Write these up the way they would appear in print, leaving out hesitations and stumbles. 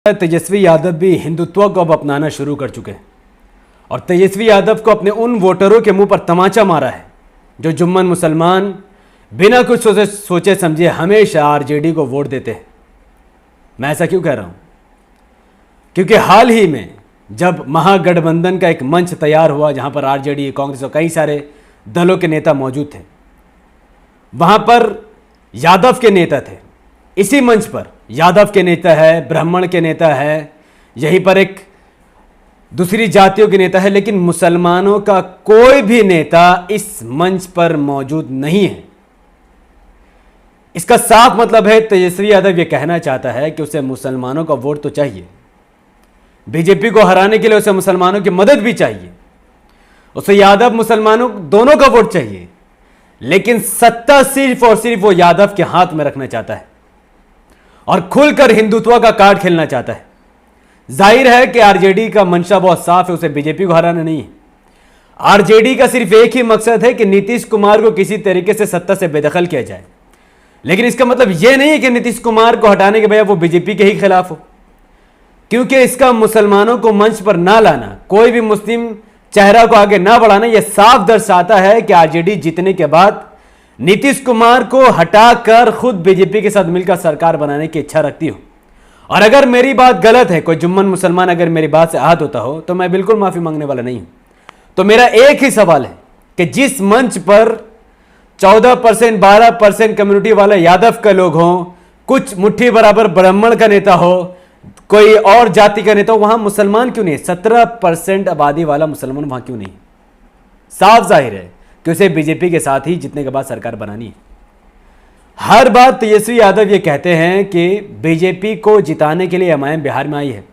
तेजस्वी यादव भी हिंदुत्व को अब अपनाना शुरू कर चुके हैं और तेजस्वी यादव को अपने उन वोटरों के मुंह पर तमाचा मारा है जो जुम्मन मुसलमान बिना कुछ सोचे समझे हमेशा आरजेडी को वोट देते हैं। मैं ऐसा क्यों कह रहा हूं? क्योंकि हाल ही में जब महागठबंधन का एक मंच तैयार हुआ जहां पर आरजेडी, कांग्रेस और कई सारे दलों के नेता मौजूद थे, वहां पर यादव के नेता थे। इसी मंच पर यादव के नेता है, ब्राह्मण के नेता है, यहीं पर एक दूसरी जातियों के नेता है, लेकिन मुसलमानों का कोई भी नेता इस मंच पर मौजूद नहीं है। इसका साफ मतलब है तेजस्वी यादव यह कहना चाहता है कि उसे मुसलमानों का वोट तो चाहिए, बीजेपी को हराने के लिए उसे मुसलमानों की मदद भी चाहिए, उसे यादव मुसलमानों दोनों का वोट चाहिए, लेकिन सत्ता सिर्फ और सिर्फ वो यादव के हाथ में रखना चाहता है और खुलकर हिंदुत्व का कार्ड खेलना चाहता है। जाहिर है कि आरजेडी का मंशा बहुत साफ है, उसे बीजेपी को हराना नहीं है। आरजेडी का सिर्फ एक ही मकसद है कि नीतीश कुमार को किसी तरीके से सत्ता से बेदखल किया जाए, लेकिन इसका मतलब यह नहीं है कि नीतीश कुमार को हटाने के बजाय वो बीजेपी के ही खिलाफ हो, क्योंकि इसका मुसलमानों को मंच पर ना लाना, कोई भी मुस्लिम चेहरा को आगे ना बढ़ाना, यह साफ दर्शाता है कि आरजेडी जीतने के बाद नीतीश कुमार को हटाकर खुद बीजेपी के साथ मिलकर सरकार बनाने की इच्छा रखती हो। और अगर मेरी बात गलत है, कोई जुम्मन मुसलमान अगर मेरी बात से आहत होता हो, तो मैं बिल्कुल माफी मांगने वाला नहीं हूं। तो मेरा एक ही सवाल है कि जिस मंच पर 14%, 12% कम्युनिटी वाले यादव के लोग हों, कुछ मुट्ठी बराबर ब्राह्मण का नेता हो, कोई और जाति का नेता हो, वहां मुसलमान क्यों नहीं है? 17% आबादी वाला मुसलमान वहां क्यों नहीं? साफ जाहिर है कि उसे बीजेपी के साथ ही जीतने के बाद सरकार बनानी है। हर बार तेजस्वी यादव ये कहते हैं कि बीजेपी को जिताने के लिए एमआईएम बिहार में आई है,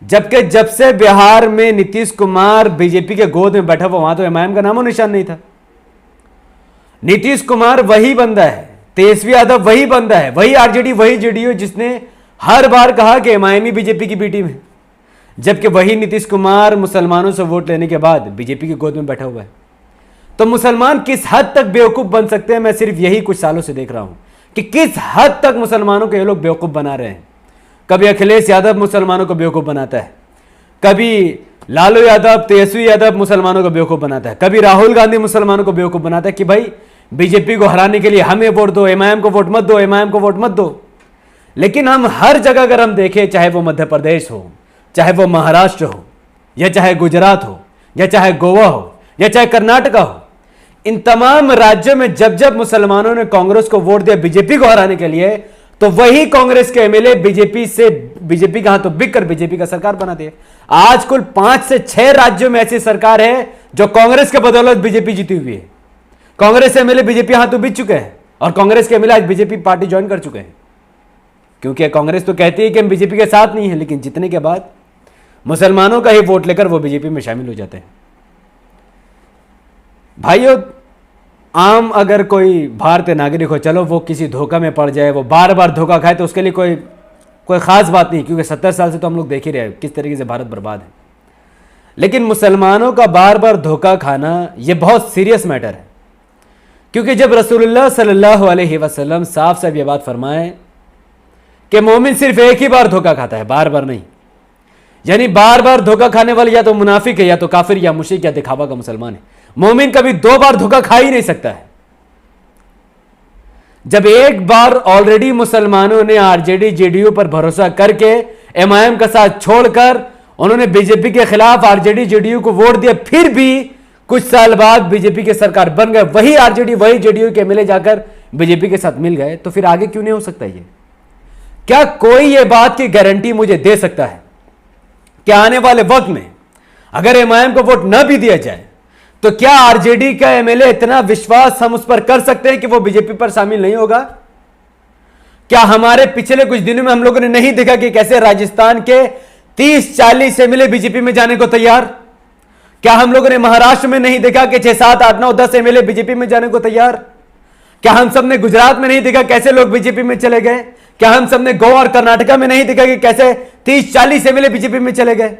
जबकि जब से बिहार में नीतीश कुमार बीजेपी के गोद में बैठा हुआ, वहां तो एमआईएम का नामो निशान नहीं था। नीतीश कुमार वही बंदा है, तेजस्वी यादव वही बंदा है, वही आरजेडी, वही जेडीयू जिसने हर बार कहा कि एमआईएम ही बीजेपी की बी टीम है, जबकि वही नीतीश कुमार मुसलमानों से वोट लेने के बाद बीजेपी की गोद में बैठा हुआ है। तो मुसलमान किस हद तक बेवकूफ बन सकते हैं, मैं सिर्फ यही कुछ सालों से देख रहा हूं कि किस हद तक मुसलमानों को ये लोग बेवकूफ बना रहे हैं। कभी अखिलेश यादव मुसलमानों को बेवकूफ बनाता है, कभी लालू यादव, तेजस्वी यादव मुसलमानों को बेवकूफ बनाता है, कभी राहुल गांधी मुसलमानों को बेवकूफ बनाता है कि भाई बीजेपी को हराने के लिए हमें वोट दो, एमआईएम को वोट मत दो, एमआईएम को वोट मत दो। लेकिन हम हर जगह अगर हम देखें, चाहे वो मध्य प्रदेश हो, चाहे वो महाराष्ट्र हो, या चाहे गुजरात हो, या चाहे गोवा हो, या चाहे कर्नाटका हो, इन तमाम राज्यों में जब जब मुसलमानों ने कांग्रेस को वोट दिया बीजेपी को हराने के लिए, तो वही कांग्रेस के एमएलए बीजेपी का हाथों बिक कर बीजेपी का सरकार बना दिए। आज कुल 5 से 6 राज्यों में ऐसी सरकार है जो कांग्रेस के बदौलत बीजेपी जीती हुई है। कांग्रेस एमएलए बीजेपी हाथों बिक चुके हैं और कांग्रेस के एमएलए आज बीजेपी पार्टी ज्वाइन कर चुके हैं, क्योंकि कांग्रेस तो कहती है कि हम बीजेपी के साथ नहीं है, लेकिन जीतने के बाद मुसलमानों का ही वोट लेकर वो बीजेपी में शामिल हो जाते हैं। भाइयों, आम अगर कोई भारतीय नागरिक हो, चलो वो किसी धोखा में पड़ जाए, वो बार बार धोखा खाए, तो उसके लिए कोई खास बात नहीं, क्योंकि 70 साल से तो हम लोग देख ही रहे हैं किस तरीके से भारत बर्बाद है। लेकिन मुसलमानों का बार बार धोखा खाना यह बहुत सीरियस मैटर है, क्योंकि जब रसूलुल्लाह सल्लल्लाहु अलैहि वसल्लम साफ साफ ये बात फरमाए कि मोमिन सिर्फ एक ही बार धोखा खाता है, बार बार नहीं, यानी बार बार धोखा खाने वाले या तो मुनाफिक है, या तो काफिर, या मुशरिक, या दिखावा का मुसलमान है। मोमिन कभी 2 बार धोखा खा ही नहीं सकता है। जब एक बार ऑलरेडी मुसलमानों ने आरजेडी, जेडीयू पर भरोसा करके एमआईएम का साथ छोड़कर उन्होंने बीजेपी के खिलाफ आरजेडी, जेडीयू को वोट दिया, फिर भी कुछ साल बाद बीजेपी की सरकार बन गए, वही आरजेडी, वही जेडीयू के एमएलए जाकर बीजेपी के साथ मिल गए, तो फिर आगे क्यों नहीं हो सकता? ये क्या कोई ये बात की गारंटी मुझे दे सकता है कि आने वाले वक्त में अगर एमआईएम को वोट न भी दिया जाए, तो क्या आरजेडी का एमएलए इतना विश्वास हम उस पर कर सकते हैं कि वो बीजेपी पर शामिल नहीं होगा? क्या हमारे पिछले कुछ दिनों में हम लोगों ने नहीं देखा कि कैसे राजस्थान के 30-40 एमएलए बीजेपी में जाने को तैयार? क्या हम लोगों ने महाराष्ट्र में नहीं देखा कि 6, 7, 8, 9, 10 एमएलए बीजेपी में जाने को तैयार? क्या हम सब ने गुजरात में नहीं देखा कैसे लोग बीजेपी में चले गए? क्या हम सब ने गोवा और कर्नाटका में नहीं देखा कि कैसे 30-40 एमएलए बीजेपी में चले गए?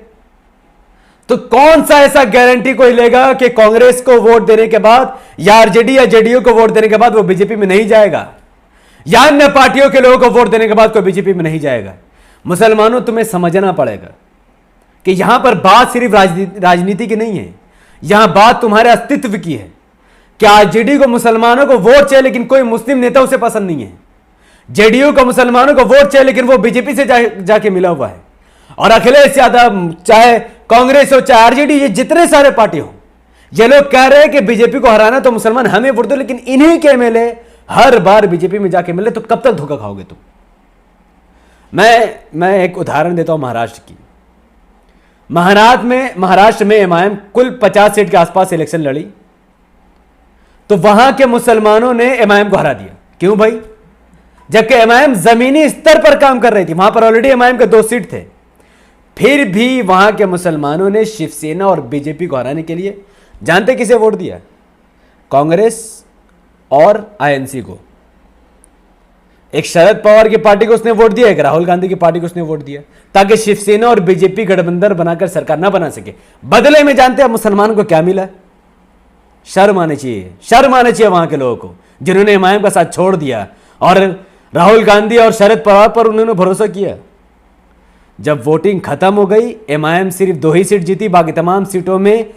तो कौन सा ऐसा गारंटी कोई लेगा कि कांग्रेस को वोट देने के बाद या आरजेडी या जेडीयू को वोट देने के बाद वो बीजेपी में नहीं जाएगा, या अन्य पार्टियों के लोगों को वोट देने के बाद कोई बीजेपी में नहीं जाएगा? मुसलमानों, तुम्हें समझना पड़ेगा कि यहां पर बात सिर्फ राजनीति की नहीं है, यहां बात तुम्हारे अस्तित्व की है। क्या आरजेडी को मुसलमानों को वोट चाहिए लेकिन कोई मुस्लिम नेता उसे पसंद नहीं है। जेडीयू को मुसलमानों को वोट चाहिए लेकिन वो बीजेपी से जाके मिला हुआ है। और अखिलेश यादव, चाहे कांग्रेस हो चाहे आरजेडी, ये जितने सारे पार्टी हो, ये लोग कह रहे हैं कि बीजेपी को हराना तो मुसलमान हमें वोट दो, लेकिन इन्हीं के एमएलए हर बार बीजेपी में जाके मिले, तो कब तक धोखा खाओगे तुम। मैं एक उदाहरण देता हूं महाराष्ट्र की। महाराष्ट्र में एमआईएम कुल 50 सीट के आसपास इलेक्शन लड़ी, तो वहां के मुसलमानों ने एमआईएम को हरा दिया। क्यों भाई? जबकि एमआईएम जमीनी स्तर पर काम कर रही थी, वहां पर ऑलरेडी एमआईएम के 2 सीट थे, फिर भी वहां के मुसलमानों ने शिवसेना और बीजेपी को हराने के लिए जानते किसे वोट दिया? कांग्रेस और आईएनसी को। एक शरद पवार की पार्टी को उसने वोट दिया, एक राहुल गांधी की पार्टी को उसने वोट दिया, ताकि शिवसेना और बीजेपी गठबंधन बनाकर सरकार ना बना सके। बदले में जानते हैं मुसलमानों को क्या मिला? शर्म आनी चाहिए, शर्म आनी चाहिए वहां के लोगों को, जिन्होंने एमआईएम का साथ छोड़ दिया और राहुल गांधी और शरद पवार पर उन्होंने भरोसा किया। जब वोटिंग खत्म हो गई, एमआईएम सिर्फ 2 ही सीट जीती, बाकी तमाम सीटों में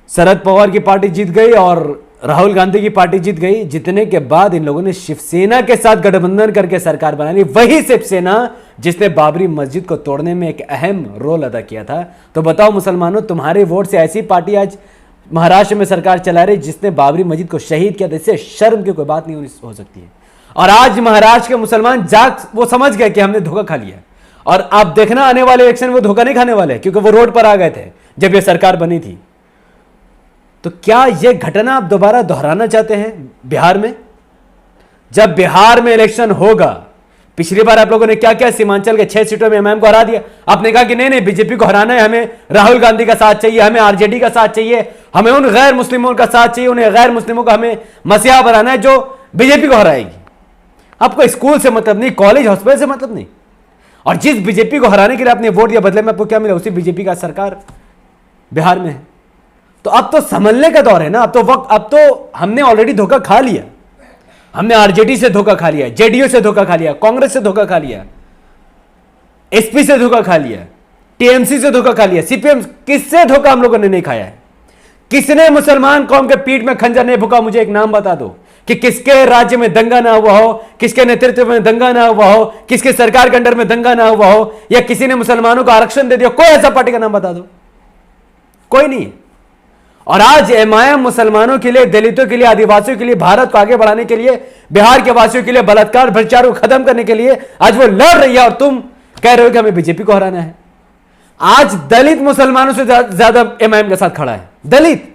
शरद पवार की पार्टी जीत गई और राहुल गांधी की पार्टी जीत गई। जीतने के बाद इन लोगों ने शिवसेना के साथ गठबंधन करके सरकार बना ली, वही शिवसेना जिसने बाबरी मस्जिद को तोड़ने में एक अहम रोल अदा किया था। तो बताओ मुसलमानों, तुम्हारे वोट से ऐसी पार्टी आज महाराष्ट्र में सरकार चला रही जिसने बाबरी मस्जिद को शहीद किया था। इससे शर्म की कोई बात नहीं हो सकती है। और आज महाराष्ट्र के मुसलमान वो समझ गए कि हमने धोखा खा लिया, और आप देखना आने वाले इलेक्शन में वो धोखा नहीं खाने वाले, क्योंकि वो रोड पर आ गए थे जब ये सरकार बनी थी। तो क्या ये घटना आप दोबारा दोहराना चाहते हैं बिहार में? जब बिहार में इलेक्शन होगा, पिछली बार आप लोगों ने क्या क्या सीमांचल के 6 सीटों में एमआईएम को हरा दिया। आपने कहा कि नहीं बीजेपी को हराना है, हमें राहुल गांधी का साथ चाहिए, हमें आरजेडी का साथ चाहिए, हमें उन गैर मुस्लिमों का साथ चाहिए, उन्हें गैर मुस्लिमों का हमें मसीहा बनाना है जो बीजेपी को हराएगी। आपको स्कूल से मतलब नहीं, कॉलेज हॉस्पिटल से मतलब नहीं। और जिस बीजेपी को हराने के लिए आपने वोट दिया, बदले में आपको क्या मिला? उसी बीजेपी का सरकार बिहार में है। तो अब तो संभलने का दौर है ना। अब तो हमने ऑलरेडी धोखा खा लिया। हमने आरजेडी से धोखा खा लिया, जेडीयू से धोखा खा लिया, कांग्रेस से धोखा खा लिया, एसपी से धोखा खा लिया, टीएमसी से धोखा खा लिया, सीपीएम। किससे धोखा हम लोगों ने नहीं खाया है? किसने मुसलमान कौम के पीठ में खंजर नहीं भुका? मुझे एक नाम बता दो कि किसके राज्य में दंगा ना हुआ हो, किसके नेतृत्व में दंगा ना हुआ हो, किसके सरकार के अंडर में दंगा ना हुआ हो, या किसी ने मुसलमानों को आरक्षण दे दिया। कोई ऐसा पार्टी का नाम बता दो। कोई नहीं। और आज एमआईएम मुसलमानों के लिए, दलितों के लिए, आदिवासियों के लिए, भारत को आगे बढ़ाने के लिए, बिहार के वासियों के लिए, बलात्कार भ्रष्टाचार को खत्म करने के लिए आज वो लड़ रही है, और तुम कह रहे हो कि हमें बीजेपी को हराना है। आज दलित मुसलमानों से ज्यादा एमआईएम के साथ खड़ा है, दलित।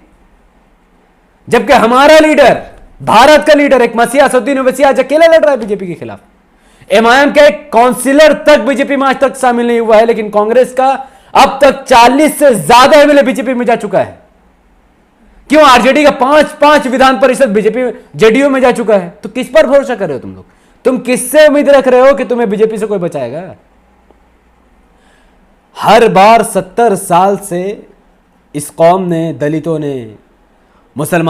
जबकि हमारा लीडर, भारत का लीडर, एक मसीह असदुद्दीन ओवैसी आज अकेला लड़ रहा है बीजेपी के खिलाफ। एमआईएम का एक काउंसिलर तक बीजेपी में आज तक शामिल नहीं हुआ है, लेकिन कांग्रेस का अब तक 40 से ज्यादा एमएलए बीजेपी में जा चुका है। क्यों? आरजेडी का 5 विधान परिषद बीजेपी जेडीयू में जा चुका है। तो किस पर भरोसा कर रहे हो तुम लोग? तुम किससे उम्मीद रख रहे हो कि तुम्हें बीजेपी से कोई बचाएगा? हर बार 70 साल से इस कौम ने, दलितों ने, मुसलमान